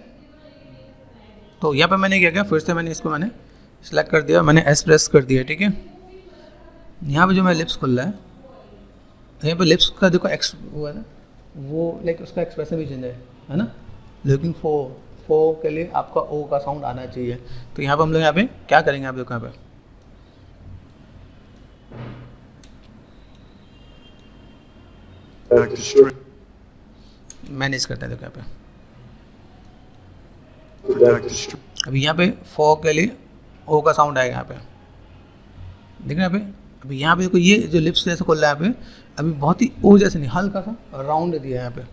तो यहाँ पे मैंने क्या किया, फिर से मैंने इसको मैंने सेलेक्ट कर दिया, मैंने एस प्रेस कर दिया, ठीक है। यहाँ पे जो मैं लिप्स खुल रहा है, यहाँ पे लिप्स का देखो एक्स हुआ है ना, वो लाइक उसका एक्सप्रेशन भी चेंज है ना। लुकिंग फॉर के लिए आपका ओ का साउंड आना चाहिए। तो यहाँ पे हम लोग यहाँ पे क्या करेंगे, आप देखो यहाँ पे मैनेज करते हैं, देखो यहाँ पे अभी यहाँ पे फॉर के लिए ओ का साउंड आएगा यहाँ पे, देख रहे हैं यहाँ पे। अभी यहाँ पे देखो ये जो लिप्स जैसे खुल रहा है यहाँ पे, अभी बहुत ही ओ जैसे नहीं, हल्का सा राउंड दिया है यहाँ पे,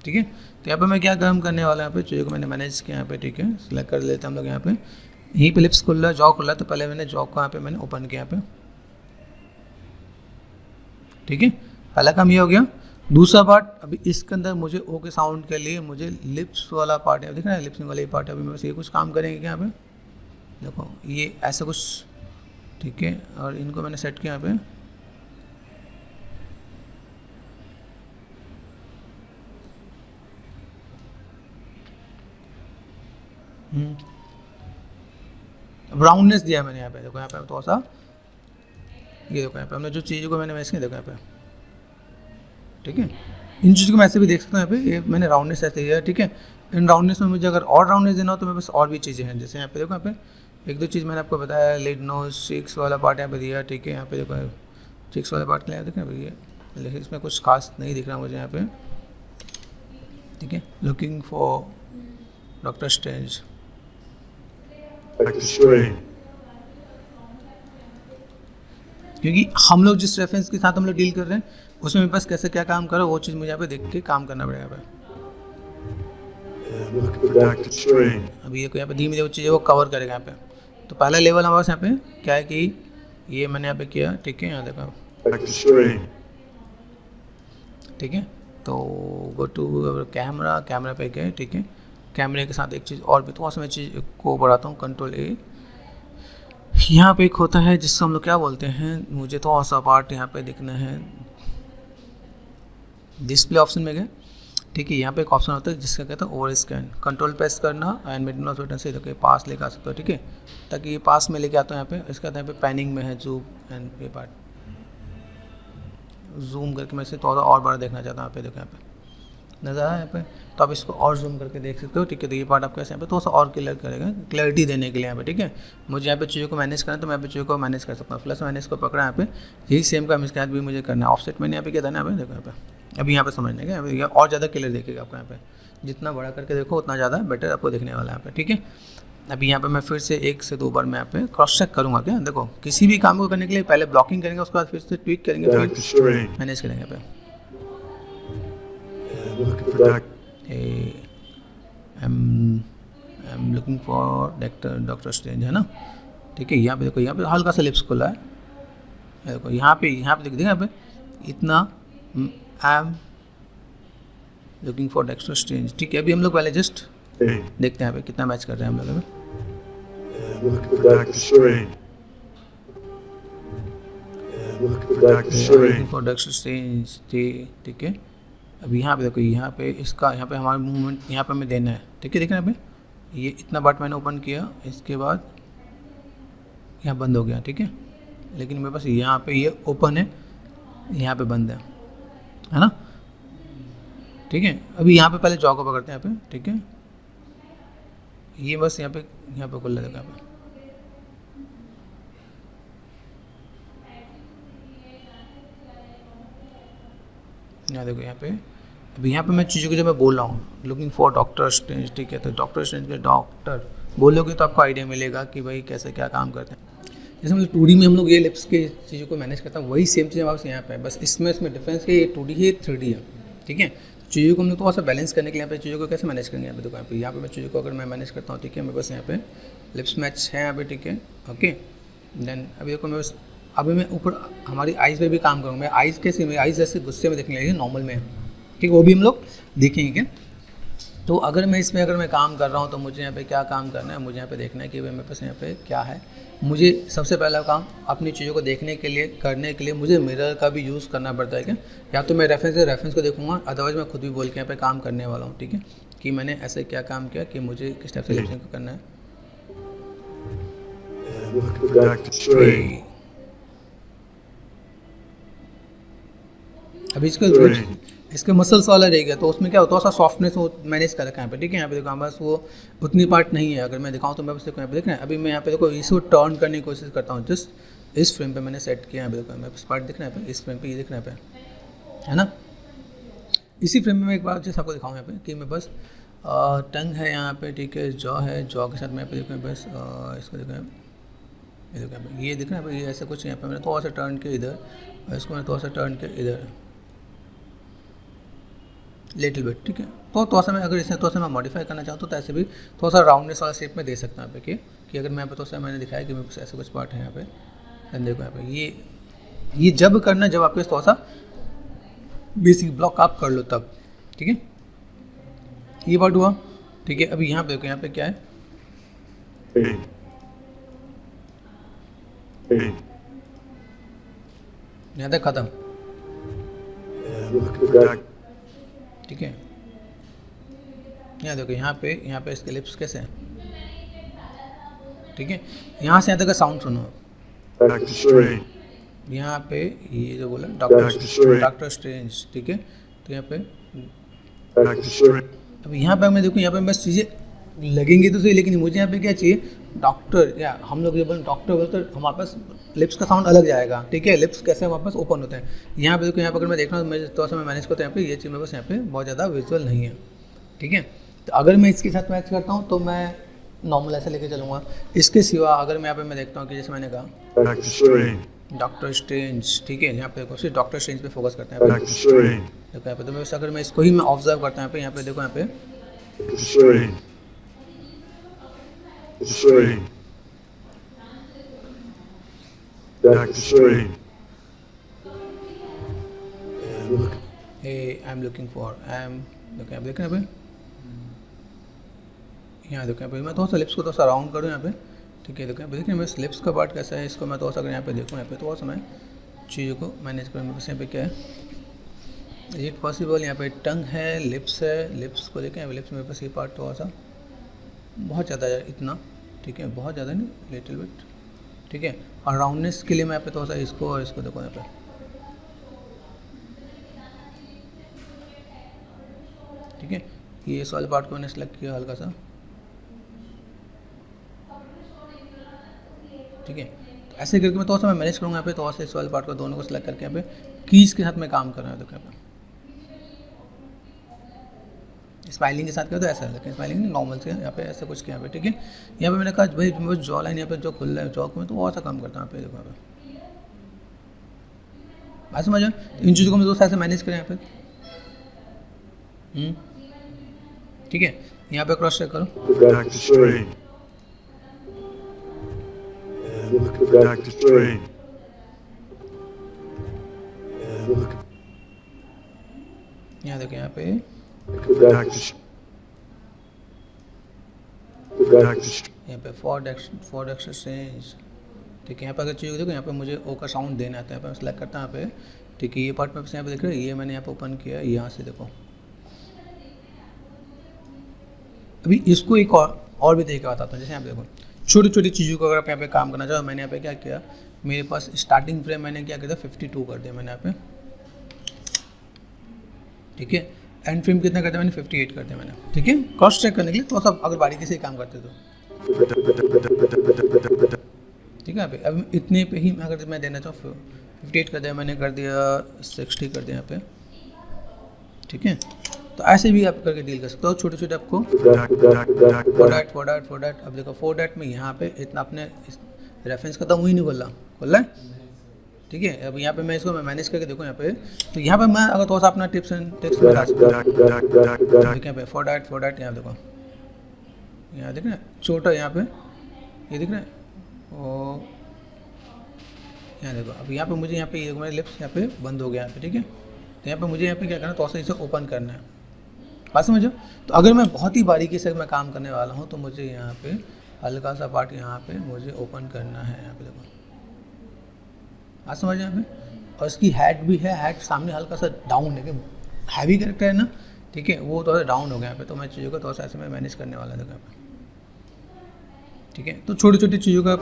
ठीक है। तो यहाँ पे मैं क्या काम करने वाला है, यहाँ पे चीज़ों को मैंने मैनेज किया यहाँ पे, ठीक है। सिलेक्ट कर लेते हैं हम लोग यहाँ पे, यहीं पे लिप्स खुल रहा है, जॉ खुल रहा है, तो पहले मैंने जॉ को यहाँ पे मैंने ओपन किया यहाँ पे, ठीक है। पहला काम ये हो गया। दूसरा पार्ट, अभी इसके अंदर मुझे ओ के साउंड के लिए मुझे लिप्स वाला पार्ट है, दिख रहा है लिप्सिंग वाला ये पार्ट है। अभी मैं बस ये कुछ काम करेंगे क्या यहाँ पे, देखो ये ऐसा कुछ, ठीक है। और इनको मैंने सेट किया यहाँ पे, ब्राउननेस दिया है मैंने यहाँ पे, देखो यहाँ पे थोड़ा सा, ये देखो यहाँ पे हमने जो चीज़ों को मैंने मैच किया, देखो यहाँ पे, ठीक है। इन चीज़ों को मैं ऐसे भी देख सकता हूँ यहाँ पे, ये मैंने राउंडनेस ऐसे दिया है, ठीक है। इन राउंडनेस में मुझे अगर और राउंडनेस देना हो तो मेरे पास और भी चीज़ें हैं, जैसे यहाँ पे देखो, यहाँ पे एक दो चीज़ मैंने आपको बताया, लिड नोज चिक्स वाला पार्ट यहाँ पे दिया, ठीक है। यहाँ पे देखो चिक्स वाला पार्ट के लिए देखो भैया, लेकिन इसमें कुछ खास नहीं दिख रहा मुझे यहाँ पे, ठीक है। लुकिंग फॉर डॉक्टर स्ट्रेंज, क्योंकि हम लोग जिस रेफरेंस के साथ हम लोग डील कर रहे हैं उसमें मेरे पास कैसे क्या काम करो, वो चीज़ मुझे यहाँ पे देख के काम करना पड़ेगा यहाँ पे। अभी देखो यहाँ पे धीमे धीमे चीज़ें वो कवर करेगा यहाँ पे। तो पहला लेवल हमारे पास यहाँ पे क्या है कि ये मैंने यहाँ पे किया, ठीक है। यहाँ देखो, ठीक है। तो गो टू कैमरा पे गए, ठीक है। कैमरे के साथ एक चीज़ और भी, थोड़ा सा मैं चीज़ को बढ़ाता हूँ, कंट्रोल ए। यहाँ पे एक होता है जिसको हम लोग क्या बोलते हैं, मुझे थोड़ा सा पार्ट यहाँ पे दिखना है, डिस्प्ले ऑप्शन में गए, ठीक है। यहाँ पे एक ऑप्शन होता है जिसका कहता है ओवर स्कैन, कंट्रोल प्रेस करना एंड मिडिल माउस बटन से देखो पास लेकर आ सकते हो, ठीक है। ताकि ये पास में लेके आता हूँ यहाँ पे, इसका यहाँ पे पैनिंग में है जूम एंड ये पार्ट जूम करके मैं इसे थोड़ा और बड़ा देखना चाहता हूँ। यहाँ पे देखो, यहाँ पे नज़र आया यहाँ पे, तो आप इसको और जूम करके देख सकते हो, ठीक है। तो ये पार्ट आपको ऐसे यहाँ पे थोड़ा सा और क्लियर करेगा, क्लैरिटी देने के लिए यहाँ पे, ठीक है। मुझे यहाँ पे चीज़ों को मैनेज करना है तो मैं यहाँ पे चीज़ों को मैनेज कर सकता हूँ, प्लस मैंने इसको पकड़ा यहाँ पे, यही सेम काम इसके साथ भी मुझे करना है। ऑफसेट मैंने यहाँ पे क्या था ना, यहाँ पे देखो, यहाँ पे अभी यहाँ पे समझने का अभी और ज़्यादा क्लियर देखेगा आपको, यहाँ पे जितना बड़ा करके देखो उतना ज़्यादा बेटर आपको दिखने वाला है यहाँ पे, ठीक है। अभी यहाँ पे मैं फिर से 1 से 2 बार मैं यहाँ पे क्रॉस चेक करूँगा क्या, देखो किसी भी काम को करने के लिए पहले ब्लॉकिंग करेंगे, उसके बाद फिर से ट्वीक करेंगे, फिर मैनेज करेंगे यहाँ पे। आई am looking for doctor strange, है ना, ठीक है। यहाँ पे देखो, यहाँ पे हल्का सा लिप्स खुला है, देखो यहाँ पे देखिए यहाँ पे इतना, आई am looking for doctor strange, ठीक है। अभी हम लोग पहले जस्ट देखते हैं यहाँ पे कितना मैच कर रहे हैं हम लोग, फॉर डॉक्टर स्ट्रेंज, ठीक है। अब यहाँ पे देखो, यहाँ पे इसका यहाँ पे हमारा मूवमेंट यहाँ पे हमें देना है, ठीक है। देखना यहाँ पे ये इतना पार्ट मैंने ओपन किया, इसके बाद यहाँ बंद हो गया, ठीक है। लेकिन मेरे पास यहाँ पे ये ओपन है, यहाँ पे बंद है ना, ठीक है। अभी यहाँ पे पहले जॉ को पकड़ते हैं यहाँ पे, ठीक है। ये बस यहाँ पे खुल रहा है, यहाँ पे यहाँ देखो, यहाँ पे अभी यहाँ पे मैं चीज़ों को जो मैं बोल रहा हूँ, लुकिंग फॉर डॉक्टर स्ट्रेंज, ठीक है। तो डॉक्टर स्ट्रेंज के डॉक्टर बोलोगे तो आपको आइडिया मिलेगा कि भाई कैसे क्या काम करते हैं। जैसे मतलब 2D में हम लोग ये लिप्स के चीज़ों को मैनेज करते हैं, वही सेम चीज़ वापस यहाँ पे है, बस इसमें डिफरेंस है, ये 2D है, 3D है, ठीक है। चीज़ों को हम लोग थोड़ा सा बैलेंस करने के लिए यहाँ पे चीज़ों को कैसे मैनेज करेंगे, यहाँ पे देखो, यहाँ पे मैं चीज़ों को अगर मैं मैनेज करता हूँ, ठीक है। मैं बस यहाँ पे लिप्स मैच है यहाँ पे, ठीक है, ओके। देन अभी देखो मैं बस अभी मैं ऊपर हमारी आइज़ पे भी काम करूँगा। मैं आइज़ कैसे, मेरी आइज़ जैसे गुस्से में देखने लगी नॉर्मल में, ठीक है, वो भी हम लोग देखेंगे क्या। तो अगर मैं इसमें अगर मैं काम कर रहा हूँ तो मुझे यहाँ पे क्या काम करना है, मुझे यहाँ पे देखना है कि भाई मेरे पास यहाँ पे क्या है। मुझे सबसे पहला काम अपनी चीज़ों को देखने के लिए करने के लिए मुझे मिरर का भी यूज़ करना पड़ता है क्या, या तो मैं रेफरेंस को देखूंगा, अदरवाइज मैं खुद भी बोल के यहाँ पे काम करने वाला हूँ। ठीक है, कि मैंने ऐसे क्या काम किया कि मुझे किस टाइप से लिप सिंक करना है। And look for Dr. Strange. अभी इसके मसल्स वाला रहेगा तो उसमें क्या होता है, थोड़ा सा सॉफ्टनेस वो मैनेज कर रखा है यहाँ पे। ठीक है, यहाँ पे देखो बस वो उतनी पार्ट नहीं है। अगर मैं दिखाऊँ तो मैं बस देखो यहाँ पे देख रहे हैं, अभी मैं यहाँ पे देखो इसको टर्न करने की कोशिश करता हूँ, जस्ट इस फ्रेम पे मैंने सेट किया है। यहाँ पे देखो मैं पार्ट दिख रहा है, इस फ्रेम पे ये दिख रहा है ना। इसी फ्रेम में मैं एक बार जैसे आपको दिखाऊँ यहाँ पे कि मैं बस टंग है यहाँ पे, ठीक है, जॉ है, जॉ के साथ मैं पे देखो बस इसको देखो ये देखो ये दिख रहा है, ये ऐसा कुछ यहाँ पे मैंने थोड़ा सा टर्न किया इधर, और इसको मैंने थोड़ा सा टर्न किया इधर लिटिल बिट। ठीक है, तो थोड़ा सा मैं अगर इसमें थोड़ा सा मैं मॉडिफाई करना चाहता हूँ तो ऐसे भी थोड़ा सा राउंडनेस वाला शेप में दे सकता हूँ यहाँ पे कि अगर मैं यहाँ पे थोड़ा सा मैंने दिखाया कि मेरे पास ऐसे कुछ पार्ट है यहाँ पे, देखो यहाँ पे ये जब करना जब आपके थोड़ा सा बेसिक ब्लॉक आप कर लो तब। ठीक है, ये पार्ट हुआ। ठीक है, अभी यहाँ पे देखो यहाँ पे क्या है, यहाँ तक खत्म। And look for Dr. ठीक है, यहाँ देखो यहाँ पे इसके लिप्स कैसे हैं। ठीक है, यहाँ से यहाँ तक का साउंड सुनो। Dr. Strange. यहाँ पे ये जो बोला Strange. Doctor strange. ठीक है, तो यहाँ पे Dr. Strange. अब यहाँ पे मैं देखूँ यहाँ पे बस चीज़ें लगेंगी तो सही, लेकिन मुझे यहाँ पे क्या चाहिए, डॉक्टर, या हम लोग ये बोले डॉक्टर बोलते तो हमारे पास लिप्स का साउंड अलग जाएगा। ठीक है, लिप्स कैसे हमारे पास ओपन होते हैं। यहाँ पे देखो यहाँ पे अगर मैं देख रहा हूँ मैं थोड़ा सा मैं मैनेज करता हूँ यहाँ पे, ये चीज़ मेरे पास यहाँ पे बहुत ज़्यादा विजुअल नहीं है। ठीक है, तो अगर मैं इसके साथ मैच करता हूँ तो मैं नॉर्मल ऐसे लेके चलूँगा। इसके सिवा अगर मैं यहाँ पे मैं देखता हूँ कि जैसे मैंने कहा Dr. Strange. Doctor strange. ठीक है, यहाँ पे देखो सिर्फ डॉक्टर स्ट्रेंज पे फोकस करते हैं। Dr. Strange. देखो यहाँ पे तो मैं अगर मैं इसको ही मैं ऑब्जर्व करता हूँ यहाँ पे देखो यहाँ पे Dr. Strange. Dr. Strange. Dr. Strange. And look. Hey I am looking for देखो यहाँ पे देखो यहाँ पे देखो यहाँ पे मैं थोड़ा सा लिप्स को थोड़ा सा राउंड करूँ यहाँ पे। ठीक है, देखो यहाँ पे देखिए मैं लिप्स का पार्ट कैसा है, इसको मैं थोड़ा सा अगर यहाँ पे देखूँ यहाँ पे थोड़ा सा मैं चीज़ों को मैनेज करूँ। मेरे पास यहाँ पे क्या है, इट पॉसिबल, यहाँ पे टंग है, लिप्स है, लिप्स को देखें लिप्स मेरे पास ये पार्ट थोड़ा सा बहुत ज़्यादा है इतना। ठीक है, बहुत ज़्यादा नहीं, लिटिल बिट। ठीक है, और राउंडनेस के लिए मैं यहाँ पे थोड़ा सा इसको और इसको देखो यहाँ पे। ठीक है, ये इस वाले पार्ट को मैंने सेलेक्ट किया हल्का सा। ठीक है, तो ऐसे करके मैं थोड़ा सा मैं मैनेज करूँगा यहाँ पे, थोड़ा सा इस वाले पार्ट को दोनों को सेलेक्ट करके यहाँ पे कीज के साथ मैं काम कर रहा हूँ। देखो यहाँ पे स्माइलिंग के साथ किया तो ऐसा है, लेकिन स्माइलिंग नहीं, नॉर्मल से यहाँ पे ऐसा कुछ किया यहाँ पे। ठीक है, यहाँ पे मैंने कहा भाई वो जॉ लाइन यहाँ पे जो खुल रहा है जॉ को मैं तो और सा काम करता हूँ यहाँ पे। देखो यहाँ पे बात समझ, इन चीज़ों को मैं दोस्त ऐसे मैनेज करें यहाँ पे। ठीक है, यहाँ पे क्रॉस चेक करो। Dr. Strange. And look for Dr. Strange. And look यहाँ देखो यहाँ पे for Dr. यहाँ पे फॉर डॉक्टर स्ट्रेंज। ठीक है, यहाँ पे अगर चीज़ देखो यहाँ पे मुझे ओ का साउंड देना आता है, यहाँ पे सेलेक्ट करता हूँ यहाँ पे। ठीक है, ये पार्ट में यहाँ पे देख रहे हैं, ये मैंने यहाँ पे ओपन किया, यहाँ से देखो। अभी इसको एक और भी तरीका बताता हूँ। जैसे यहाँ पे देखो छोटी छोटी चीज़ों को अगर आप यहाँ पे काम करना चाहो, मैंने यहाँ पे क्या किया, मेरे पास स्टार्टिंग फ्रेम मैंने क्या किया था 52 कर दिया मैंने यहाँ पे। ठीक है, एंड फ्रेम कितना कर दिया मैंने 58 कर दिया मैंने। ठीक है, क्रॉस चेक करने के लिए तो सब अगर बारीकी से काम करते तो। ठीक है, अब इतने पे ही अगर मैं देना चाहूँ 58 कर दिया मैंने, कर दिया 60 कर दिया यहाँ पे। ठीक है, तो ऐसे भी आप करके डील कर सकते हो छोटे छोटे आपको। फॉर डैट अब देखो फॉर डैट में यहाँ पे इतना अपने रेफरेंस खत्म हुई नहीं खोल रहा है। ठीक है, अब यहाँ पे मैं इसको मैं मैनेज करके देखो यहाँ पे, तो यहाँ पे मैं अगर थोड़ा सा अपना टिप्स एंड टिप्स बता सकता हूँ। यहाँ पे फॉर डैट यहाँ देखो, यहाँ देख रहे हैं छोटा, यहाँ पे ये दिख रहा है, और यहाँ देखो। अब यहाँ पे मुझे यहाँ पे मेरे लिप्स यहाँ पे बंद हो गया यहाँ पे। ठीक है, तो यहाँ पे मुझे यहाँ पे क्या करना है, थोड़ा सा इसे ओपन करना है। बात समझो। तो अगर मैं बहुत ही बारीकी से मैं काम करने वाला हूँ तो मुझे यहाँ पे हल्का सा पार्ट यहाँ पे मुझे ओपन करना है, यहाँ पे देखो, बात समझ यहाँ पे। और इसकी हेड भी है, हेड सामने हल्का सा डाउन है, कि हैवी कैरेक्टर है ना, ठीक है, वो थोड़ा डाउन हो गया यहाँ पे। तो मैं चीज़ों को थोड़ा सा ऐसे मैं मैनेज करने वाला देखो यहाँ पे, ठीक है। तो छोटी छोटी चीज़ों का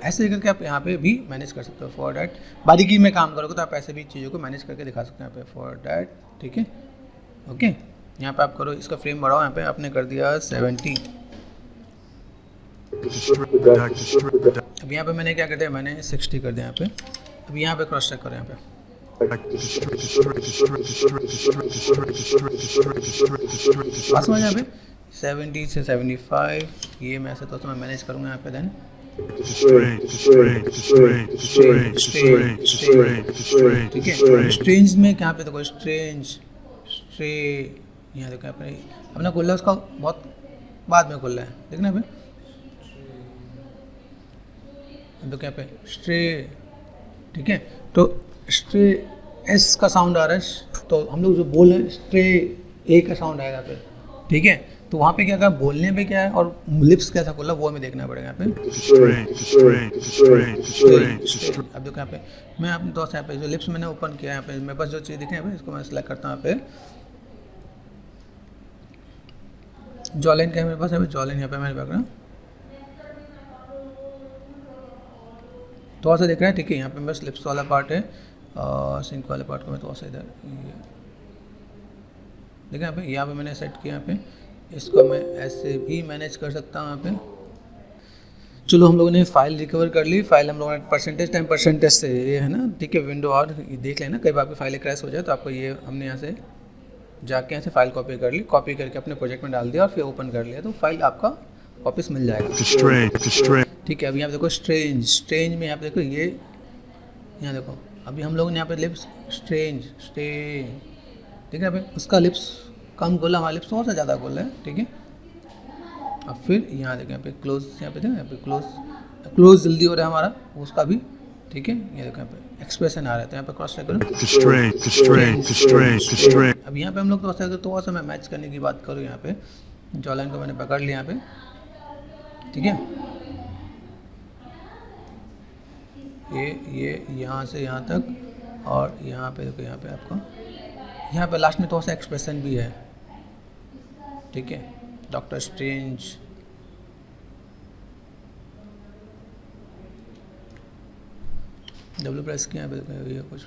ऐसे करके आप यहाँ पे भी मैनेज कर सकते हो। फॉर डैट बारीकी में काम करोगे तो आप ऐसे भी चीज़ों को मैनेज करके दिखा सकते हैं यहाँ पे, फॉर डैट, ठीक है, ओके। यहाँ पे आप करो, इसका फ्रेम बढ़ाओ, यहाँ पे आपने कर दिया 70। अब यहाँ पे मैंने क्या कर दिया, मैंने 60 कर दिया यहाँ पे। अब यहाँ पे क्रॉस चेक करो, यहाँ पे बस में यहाँ पे 70 से 75, ये मैं ऐसे तो मैं मैनेज करूँगा यहाँ पे। देन ठीक है, स्ट्रेंज में क्या पे देखो, स्ट्रेंज यहाँ देखो यहाँ पे अपना खुला, उसका बहुत बाद में खुला है, देखना पे तो क्या पे स्ट्रे, ठीक है। तो स्ट्रे एस का साउंड आ रहा है, तो हम लोग जो बोल रहे हैं स्ट्रे ए का साउंड आएगा पे, ठीक है। तो वहाँ पे क्या था, बोलने पे क्या है और लिप्स कैसा खुला वो हमें देखना पड़ेगा यहाँ पे। अब देखो यहाँ पे मैं अपने दोस्त यहाँ पे जो लिप्स मैंने ओपन किया यहाँ पे, मेरे पास जो चीज़ दिखे यहाँ पे, इसको मैं सेलेक्ट करता हूँ यहाँ पे। जॉलाइन क्या है मेरे पास, यहाँ पे जॉलाइन यहाँ पे मैंने पकड़ा, थोड़ा सा दिख रहा है, ठीक है। यहाँ पे बस लिप्स वाला पार्ट है और सिंक वाले पार्ट को मैं थोड़ा सा इधर देखिए यहाँ पे मैंने सेट किया यहाँ पे। इसको मैं ऐसे भी मैनेज कर सकता हूँ यहाँ पे। चलो हम लोगों ने फाइल रिकवर कर ली, फाइल हम लोगों ने परसेंटेज से ये है ना, ठीक है। विंडो और देख लेना, कई बार आपकी फाइल क्रैश हो जाए तो आपको ये हमने यहाँ से जाके यहाँ से फाइल कॉपी कर ली, कॉपी करके अपने प्रोजेक्ट में डाल दिया और फिर ओपन कर लिया, तो फाइल आपका वापस मिल जाएगा, ठीक है। अभी यहाँ देखो स्ट्रेंज में यहाँ पे देखो, ये यहाँ देखो अभी हम लोगों ने यहाँ पे लिप्स स्ट्रेंज ठीक है। अभी उसका लिप्स कम खोला, हमारा लिप्स थोड़ा सा ज़्यादा खोला है, ठीक है। अब फिर यहाँ देखें यहाँ पे क्लोज, यहाँ पे देखें यहाँ पे क्लोज जल्दी हो रहा है हमारा उसका भी, ठीक है। ये देखो यहाँ पे एक्सप्रेशन आ रहा है, तो यहाँ पे क्रॉस चेक करो। अब यहाँ पे हम लोग थोड़ा सा मैं मैच करने की बात करूँ, यहाँ पे जॉलाइन को मैंने पकड़ लिया यहाँ पे, ठीक है। ये यहाँ से यहाँ तक और यहाँ पे देखो, यहाँ पे आपको यहाँ पे लास्ट में थोड़ा सा एक्सप्रेशन भी है, ठीक है। डॉक्टर स्ट्रेंज डब्ल्यू प्रेस किया यहाँ पे देखो, ये कुछ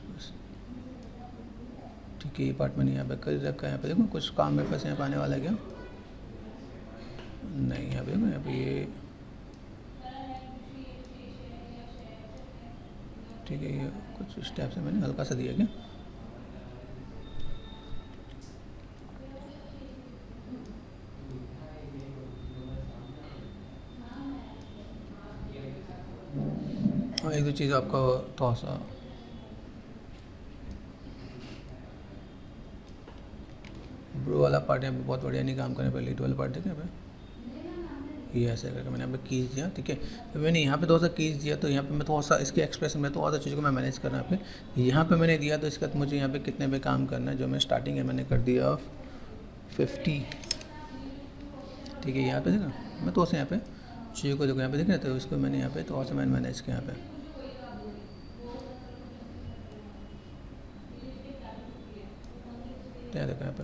ठीक है। ये पार्ट मैंने यहाँ पे कर रखा है, यहाँ पे देखो कुछ काम मेरे पास यहाँ पे आने वाला है क्या, नहीं। यहाँ पे देखो, यहाँ पे ये ठीक है, ये कुछ स्टेप से मैंने हल्का सा दिया क्या, और एक दो चीज़ आपको थोड़ा सा ब्रो वाला पार्ट यहाँ पे बहुत बढ़िया नहीं काम करने पर, लीड वाला पार्ट देखें यहाँ पे, ये ऐसे करके मैंने यहाँ पे कीज दिया, ठीक है। तो मैंने यहाँ पे थोड़ा सा कीज दिया, तो यहाँ पे मैं थोड़ा सा इसके एक्सप्रेशन में थोड़ा सा चीज़ों को मैं मैनेज करना है। फिर यहाँ पे मैंने दिया, तो इसका तो मुझे यहाँ पे कितने पे काम करना है, जो मैं स्टार्टिंग है मैंने कर दिया 50, ठीक है। यहाँ पे देखा मैं थोड़ा सा यहाँ पे चीज़ों को देखो, यहाँ पे देख रहे थे, उसको मैंने यहाँ पे थोड़ा सा मैंने मैनेज किया यहाँ पे, क्या देखो यहाँ पे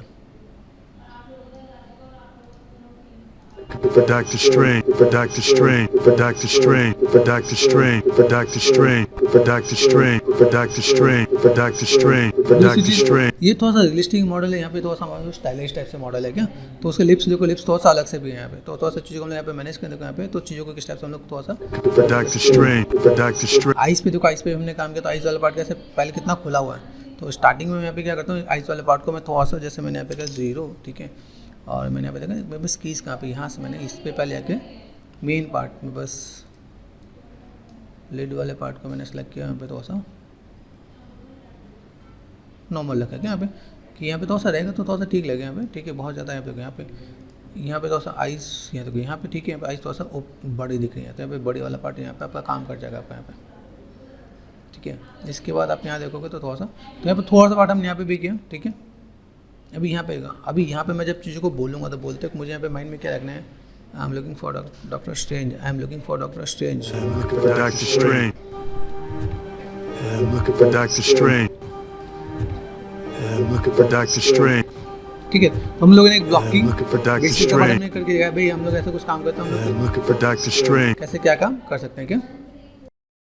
For Dr. Strange, for Dr. Strange, for Dr. Strange, for Dr. Strange, for Dr. Strange, for Dr. Strange, for Dr. Strange, for Dr. Strange, for Dr. Strange. ये थोड़ा सा रियलिस्टिक मॉडल है, यहाँ पे थोड़ा सा स्टाइलिश टाइप से model है क्या, तो उसके लिप्स देखो, लिप्स थोड़ा सा अलग से भी है यहाँ पे, तो थोड़ा सा चीज़ों को हम यहाँ पे मैनेज कर देखो यहाँ पे, तो चीज़ों को किस टाइप से हम लोग थोड़ा सा For Dr. Strange, for Dr. Strange. Ice पे देखो, आइस पे हमने काम किया, तो आइस वाला पार्ट कैसे पहले कितना खुला हुआ है, तो स्टार्टिंग में मैं यहाँ पे क्या करता हूँ, आइस वाले पार्ट को मैं थोड़ा सा जैसे मैंने यहाँ पे किया 0, ठीक है। और मैंने यहाँ पे देखा मैं बस कीज़ कहाँ पे, यहाँ से मैंने इस पे पहले आके मेन पार्ट में बस लिड वाले पार्ट को मैंने सेलेक्ट किया, यहाँ पे थोड़ा सा नॉर्मल रखा क्या यहाँ पे, कि यहाँ पे थोड़ा सा रहेगा तो थोड़ा सा ठीक लगेगा यहाँ पे, ठीक है। बहुत ज़्यादा यहाँ पे थोड़ा सा आइस यहाँ देखो, यहाँ पे ठीक है, यहाँ पे आइस थोड़ा सा बड़ी दिख रही है, तो यहाँ पे बड़ी वाला पार्ट यहाँ पे आपका काम कर जाएगा आपका यहाँ पे, ठीक है। इसके बाद आप यहाँ देखोगे तो थोड़ा सा, तो यहाँ पे थोड़ा सा पार्ट हमने यहाँ पे भी किया, ठीक है। अभी यहाँ पे मैं जब चीज़ों को बोलूँगा तो बोलते मुझे यहाँ पे माइंड में क्या रखना है, आई am looking for doctor strange, I am looking for doctor strange, For Doctor Strange. I'm looking for Doctor Strange. I'm looking for Doctor Strange. ठीक है। तो हम लोगों ने एक blocking I'm looking for Doctor basic का बारे Strange. में करके दिखाया भाई, हम लोग ऐसा कुछ काम करते हैं, हम I'm लोग looking for Doctor Strange. कैसे क्या काम कर सकते हैं क्या।